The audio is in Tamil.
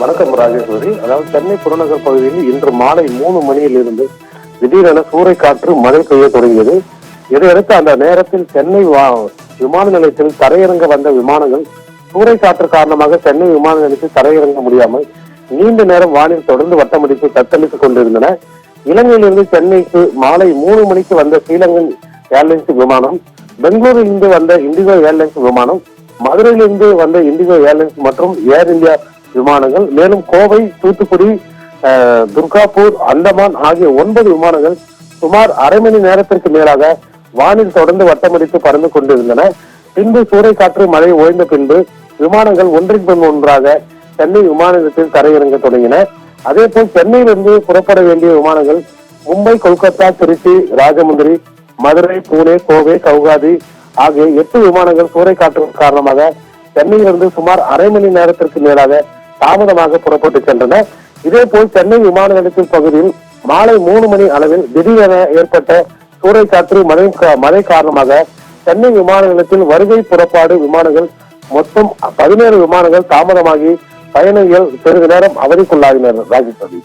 வணக்கம் ராஜேஸ்வரி. அதாவது சென்னை புறநகர் பகுதியில் இன்று மாலை 3 மணியில் இருந்து திடீரென சூறைக்காற்று மழை பெய்ய தொடங்கியது. இதையடுத்து அந்த நேரத்தில் சென்னை விமான நிலையத்தில் தரையிறங்க வந்த விமானங்கள் சூறைக்காற்று காரணமாக சென்னை விமான நிலையத்தில் தரையிறங்க முடியாமல் நீண்ட நேரம் வானில் தொடர்ந்து வட்டமடித்து தத்தளித்துக் கொண்டிருந்தன. இலங்கையிலிருந்து சென்னைக்கு மாலை 3 மணிக்கு வந்த ஸ்ரீலங்கன் ஏர்லைன்ஸ் விமானம், பெங்களூரில் இருந்து வந்த இண்டிகோ ஏர்லைன்ஸ் விமானம், மதுரையிலிருந்து வந்த இண்டிகோ ஏர்லைன்ஸ் மற்றும் ஏர் இந்தியா விமானங்கள், மேலும் கோவை, தூத்துக்குடி, துர்காப்பூர், அந்தமான் ஆகிய 9 விமானங்கள் சுமார் அரை மணி நேரத்திற்கு மேலாக வானில் தொடர்ந்து வட்டமடித்து பறந்து கொண்டிருந்தன. பின்பு சூறைக்காற்று மழை ஓய்ந்த பின்பு விமானங்கள் ஒன்றின் பின் ஒன்றாக சென்னை விமான நிலையத்தில் தரையிறங்க தொடங்கின. அதே போல் சென்னையிலிருந்து புறப்பட வேண்டிய விமானங்கள் மும்பை, கொல்கத்தா, திருச்சி, ராஜமுந்திரி, மதுரை, பூனே, கோவை, கவுகாதி ஆகிய 8 விமானங்கள் சூறைக்காற்று காரணமாக சென்னையிலிருந்து சுமார் அரை மணி நேரத்திற்கு மேலாக தாமதமாக புறப்பட்டு சென்றன. இதே போல் சென்னை விமான நிலையத்தின் பகுதியில் மாலை 3 மணி அளவில் திடீரென ஏற்பட்ட சூறைக்காற்று மழை காரணமாக சென்னை விமான நிலையத்தில் வருகை புறப்பாடு விமானங்கள் மொத்தம் 17 விமானங்கள் தாமதமாகி பயணிகள் சிறிது நேரம் அவதிக்குள்ளாகினர். ராஜேஸ்வரி.